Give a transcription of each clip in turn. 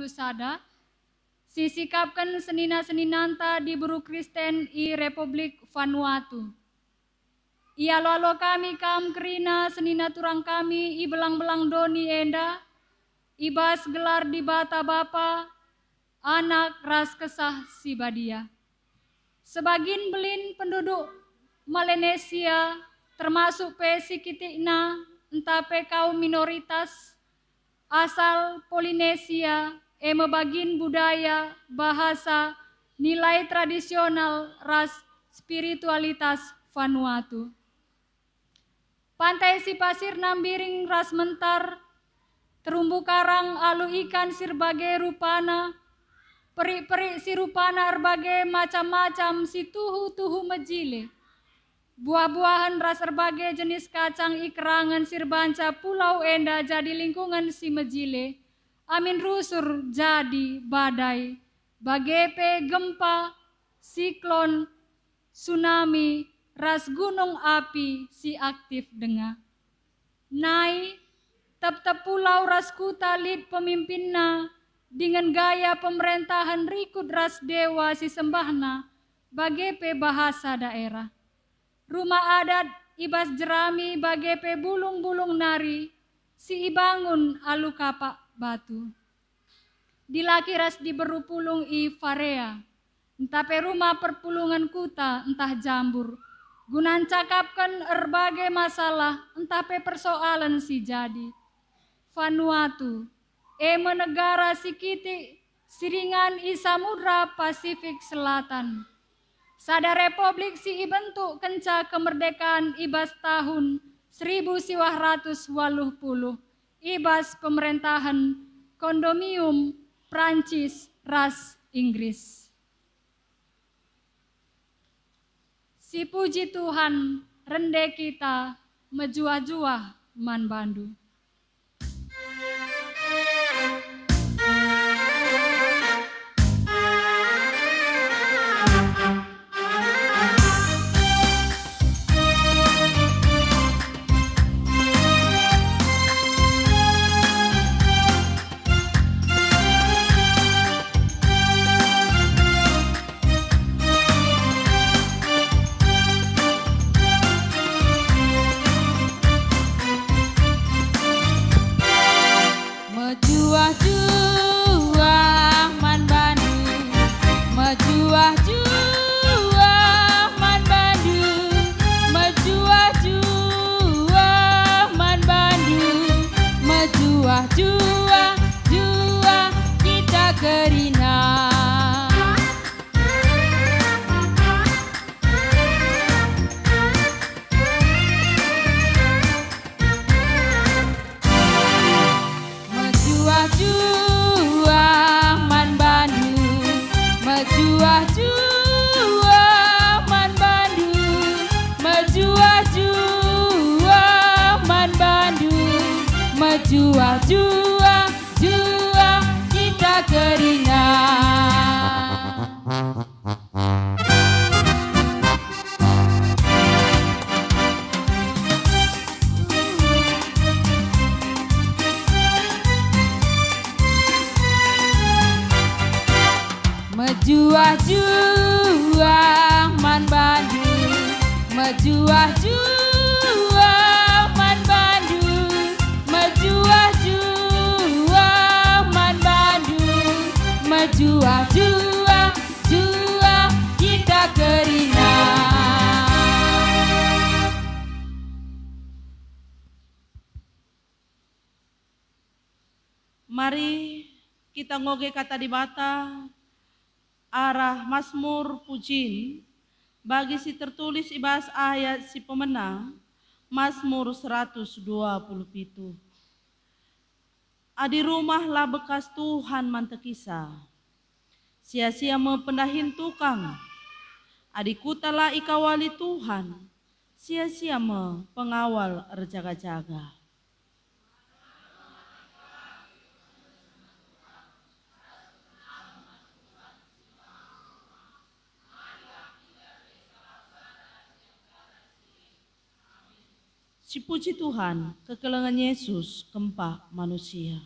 sada, sisikapkan senina-seninanta di Buru Kristen i Republik Vanuatu. Ia lolo kami kam kerina senina turang kami i belang-belang doni enda, ibas gelar di bata bapa, anak ras kesah si badia. Sebagian belin penduduk Melanesia termasuk pe sikitikna entah pe kaum minoritas asal Polinesia mebagin budaya, bahasa, nilai tradisional, ras, spiritualitas Vanuatu. Pantai si pasir nambiring ras mentar, terumbu karang alu ikan sirbagai rupana, peri-peri si rupana erbagai macam-macam si tuhu-tuhu mejile. Buah-buahan ras erbagai jenis kacang ikerangan sirbanca pulau enda jadi lingkungan si mejile. Amin rusur jadi badai, bagepe gempa, siklon, tsunami, ras gunung api si aktif denga. Nai, tep-tep pulau ras kuta lid pemimpinna, dengan gaya pemerintahan rikut ras dewa si sembahna, bagepe bahasa daerah. Rumah adat ibas jerami bagepe bulung-bulung nari, si ibangun alu kapak batu. Dilaki ras diberu pulung i Farea, entah pe rumah perpulungan kuta entah jambur. Gunan cakapkan erbagai masalah entah pe persoalan si jadi. Vanuatu, negara si kiti siringan i Samudra Pasifik Selatan. Sada republik si ibentuk kenca kemerdekaan ibas tahun 1980, ibas pemerintahan kondominium Prancis ras Inggris. Si puji Tuhan, rende kita mejuah-juah man bandu. Jua kita keringat. Mejuah-juah man bandu, mejuah-juah man bandu, mejuah-juah man bandu, mejuah-juah kita keringat. Mari kita ngoge kata di bata arah Mazmur Pujin bagi si tertulis ibas ayat si pemenang Mazmur 127. Adi rumah lah bekas Tuhan mantekisa, sia-sia mempendahin tukang. Adi kutala ikawali Tuhan, sia-sia pengawal erjaga-jaga. Si puji Tuhan, kekelengan Yesus kempah manusia.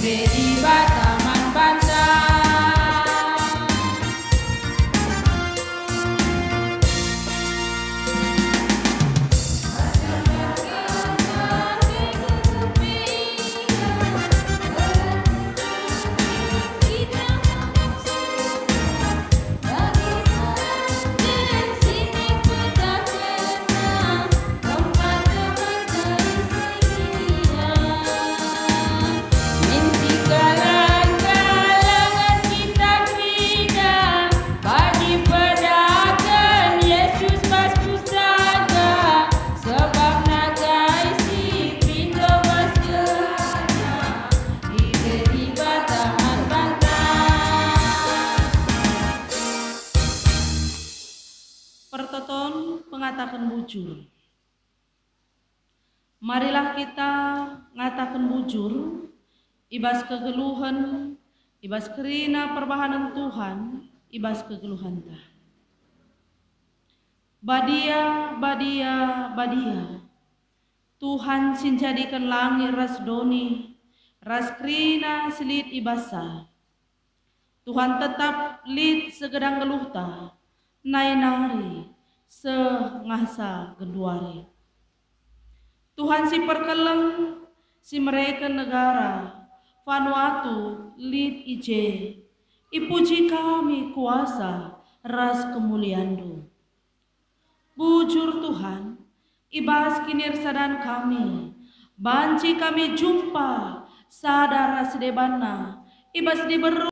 di Bataman Bantang. Pertoton mengatakan bujur. Marilah kita ngatakan bujur, ibas kegeluhan, ibas kerina perbahanan Tuhan, ibas kegeluhan ta. Badia, badia, badia, Tuhan sinjadikan langit ras doni, ras kerina selit ibasa. Tuhan tetap lit segedang geluh ta, nainari sengasa genduari. Tuhan si perkeleng si mereka negara Vanuatu lit ije, ipuji kami kuasa ras kemuliandu. Bujur Tuhan, ibas kinirsadan kami, banci kami jumpa sadar ras debana, ibas diberu